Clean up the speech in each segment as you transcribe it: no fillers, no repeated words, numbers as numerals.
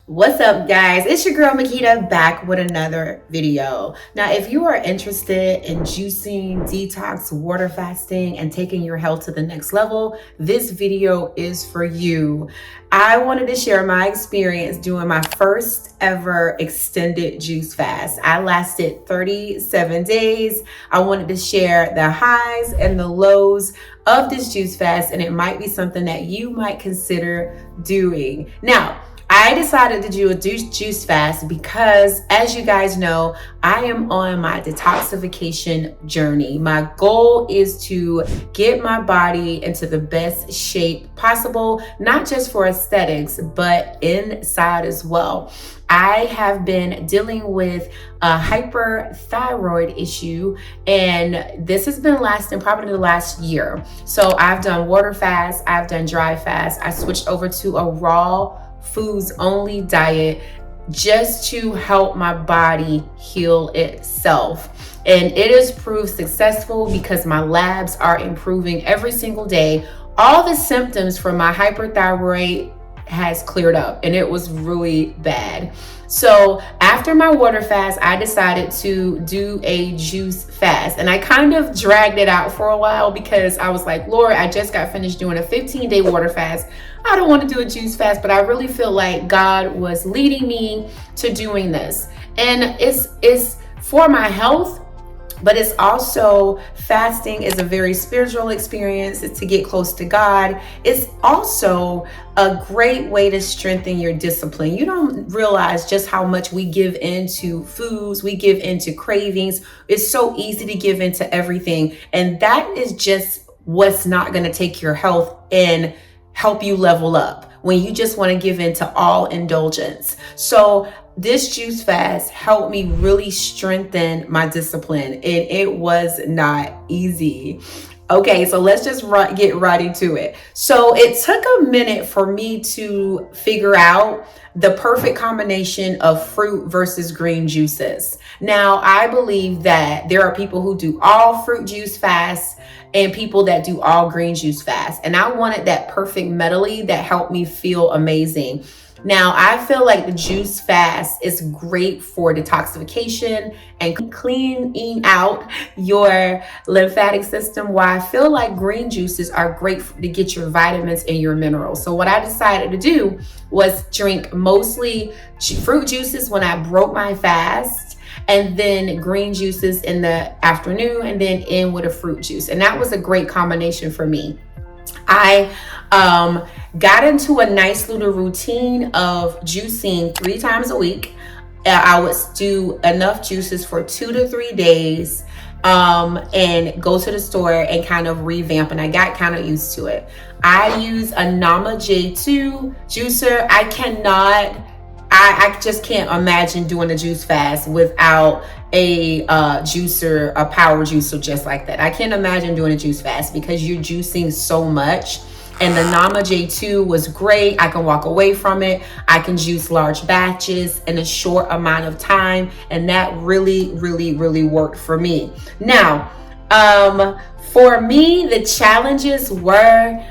What's up, guys? It's your girl Makita back with another video. Now, if you are interested in juicing, detox, water fasting, and taking your health to the next level, this video is for you. I wanted to share my experience doing my first ever extended juice fast. I lasted 37 days. I wanted to share the highs and the lows of this juice fast, and it might be something that you might consider doing. Now, I decided to do a juice fast because, as you guys know, I am on my detoxification journey. My goal is to get my body into the best shape possible, not just for aesthetics, but inside as well. I have been dealing with a hyperthyroid issue, and this has been lasting probably the last year. So I've done water fast, I've done dry fast, I switched over to a raw foods only diet just to help my body heal itself. And it has proved successful because my labs are improving every single day. All the symptoms from my hyperthyroid has cleared up, and it was really bad. So after my water fast, I decided to do a juice fast, and I kind of dragged it out for a while because I was like, Lord, I just got finished doing a 15-day water fast. I don't want to do a juice fast, but I really feel like God was leading me to doing this. And it's for my health, but it's also, fasting is a very spiritual experience. It's to get close to God. It's also a great way to strengthen your discipline. You don't realize just how much we give into foods, we give into cravings. It's so easy to give into everything. And that is just what's not going to take your health and help you level up when you just want to give into all indulgence. So this juice fast helped me really strengthen my discipline, and it was not easy. Okay, so let's just get right into it. So it took a minute for me to figure out the perfect combination of fruit versus green juices. Now, I believe that there are people who do all fruit juice fasts and people that do all green juice fast. And I wanted that perfect medley that helped me feel amazing. Now, I feel like the juice fast is great for detoxification and cleaning out your lymphatic system, while I feel like green juices are great to get your vitamins and your minerals. So what I decided to do was drink mostly fruit juices when I broke my fast, and then green juices in the afternoon, and then end with a fruit juice. And that was a great combination for me. I got into a nice little routine of juicing 3 times a week. I would do enough juices for 2 to 3 days and go to the store and kind of revamp, and I got kind of used to it. I use a Nama J2 juicer. I just can't imagine doing a juice fast without a juicer, a power juicer just like that. I can't imagine doing a juice fast because you're juicing so much. And the Nama J2 was great. I can walk away from it. I can juice large batches in a short amount of time. And that really, really, really worked for me. Now, for me, the challenges were,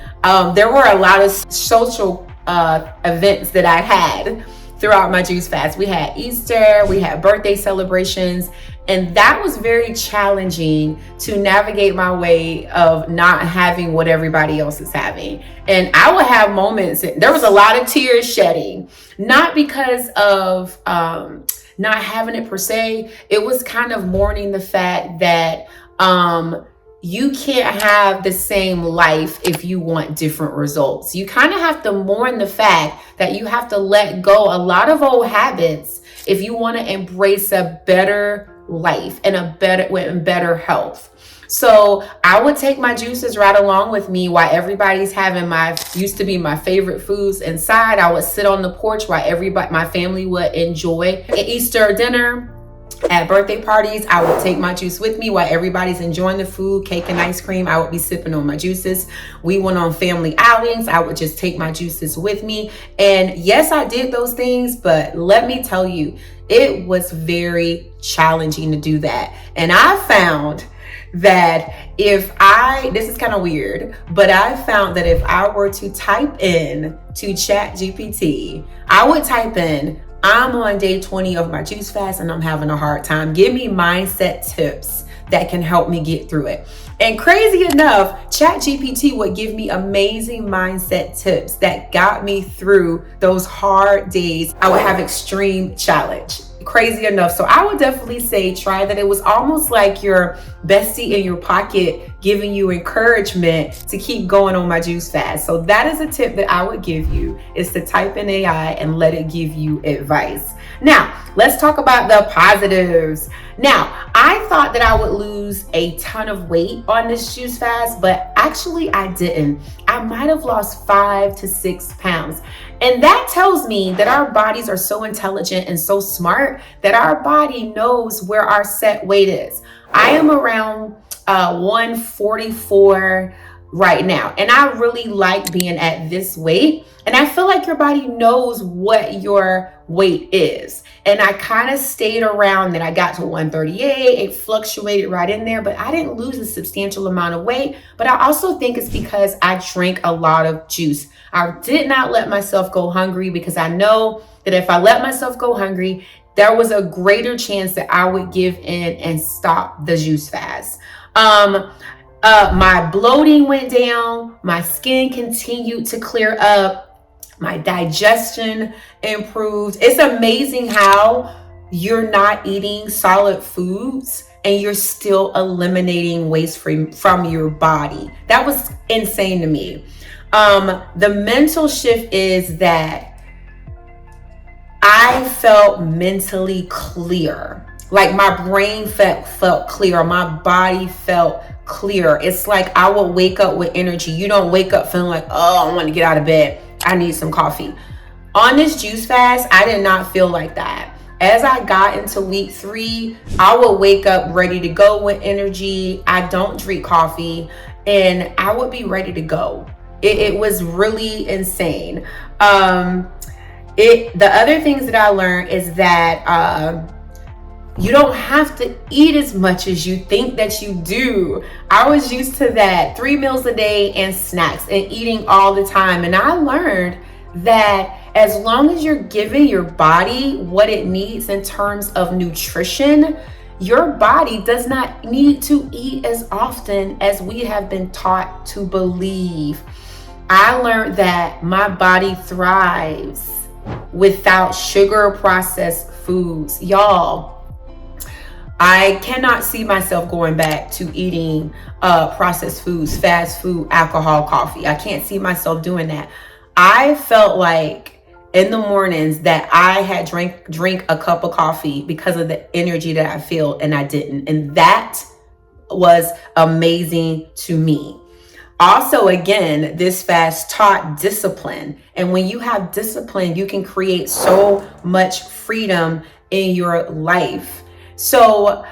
there were a lot of social events that I had throughout my juice fast. We had Easter, we had birthday celebrations, and that was very challenging to navigate my way of not having what everybody else is having. And I would have moments, there was a lot of tears shedding, not because of not having it per se. It was kind of mourning the fact that you can't have the same life if you want different results. You kind of have to mourn the fact that you have to let go a lot of old habits if you want to embrace a better life and better health. So I would take my juices right along with me while everybody's having used to be my favorite foods inside. I would sit on the porch while my family would enjoy an Easter dinner. At birthday parties, I would take my juice with me while everybody's enjoying the food, cake and ice cream. I would be sipping on my juices. We went on family outings. I would just take my juices with me. And yes, I did those things, but let me tell you, it was very challenging to do that. And I found that this is kind of weird, but I found that if I were to type in to Chat GPT, I would type in, I'm on day 20 of my juice fast and I'm having a hard time. Give me mindset tips that can help me get through it. And crazy enough, ChatGPT would give me amazing mindset tips that got me through those hard days. I would have extreme challenge. Crazy enough. So I would definitely say try that. It was almost like your bestie in your pocket giving you encouragement to keep going on my juice fast. So that is a tip that I would give you, is to type in AI and let it give you advice. Now, let's talk about the positives. Now, I thought that I would lose a ton of weight on this juice fast, but actually I didn't. I might have lost 5 to 6 pounds. And that tells me that our bodies are so intelligent and so smart that our body knows where our set weight is. I am around 144 right now, and I really like being at this weight. And I feel like your body knows what your weight is. And I kind of stayed around that. I got to 138. It fluctuated right in there, but I didn't lose a substantial amount of weight. But I also think it's because I drank a lot of juice. I did not let myself go hungry, because I know that if I let myself go hungry, there was a greater chance that I would give in and stop the juice fast. My bloating went down. My skin continued to clear up. My digestion improved. It's amazing how you're not eating solid foods and you're still eliminating waste from your body. That was insane to me. The mental shift is that I felt mentally clear. Like my brain felt clear. My body felt clear. It's like I would wake up with energy. You don't wake up feeling like, oh, I want to get out of bed. I need some coffee. On this juice fast, I did not feel like that. As I got into week 3, I would wake up ready to go with energy. I don't drink coffee, and I would be ready to go. It was really insane. The other things that I learned is that you don't have to eat as much as you think that you do. I was used to that 3 meals a day and snacks and eating all the time. And I learned that as long as you're giving your body what it needs in terms of nutrition, your body does not need to eat as often as we have been taught to believe. I learned that my body thrives without sugar processed foods. Y'all, I cannot see myself going back to eating processed foods, fast food, alcohol, coffee. I can't see myself doing that. I felt like in the mornings that I had drink a cup of coffee because of the energy that I feel, and I didn't. And that was amazing to me. Also, again, this fast taught discipline. And when you have discipline, you can create so much freedom in your life. So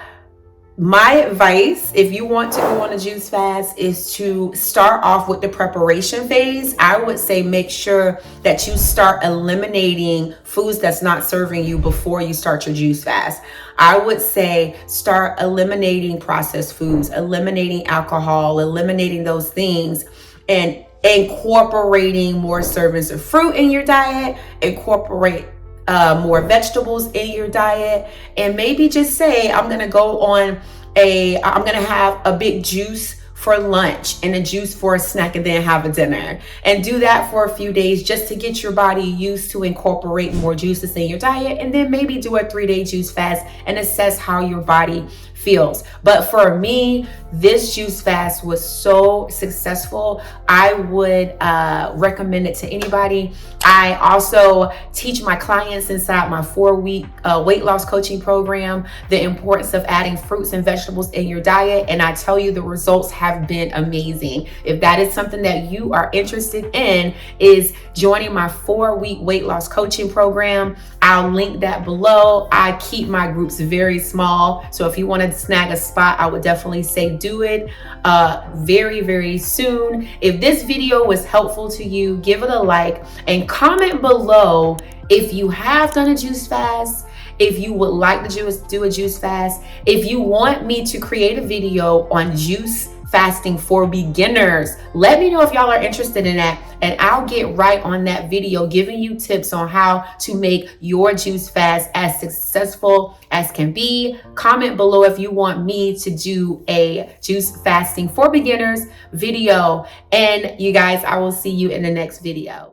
my advice, if you want to go on a juice fast, is to start off with the preparation phase. I would say make sure that you start eliminating foods that's not serving you before you start your juice fast. I would say start eliminating processed foods, eliminating alcohol, eliminating those things, and incorporating more servings of fruit in your diet, incorporate more vegetables in your diet, and maybe just say, I'm going to have a big juice for lunch and a juice for a snack, and then have a dinner, and do that for a few days just to get your body used to incorporate more juices in your diet. And then maybe do a 3-day juice fast and assess how your body feels. But for me, this juice fast was so successful. I would recommend it to anybody. I also teach my clients inside my 4-week weight loss coaching program the importance of adding fruits and vegetables in your diet. And I tell you, the results have been amazing. If that is something that you are interested in, is joining my 4-week weight loss coaching program, I'll link that below. I keep my groups very small. So if you want to snag a spot, I would definitely say do it very, very soon. If this video was helpful to you, give it a like and comment below if you have done a juice fast if you would like to do a juice fast. If you want me to create a video on juice fasting for beginners, let me know if y'all are interested in that, and I'll get right on that video giving you tips on how to make your juice fast as successful as can be. Comment below if you want me to do a juice fasting for beginners video, and you guys, I will see you in the next video.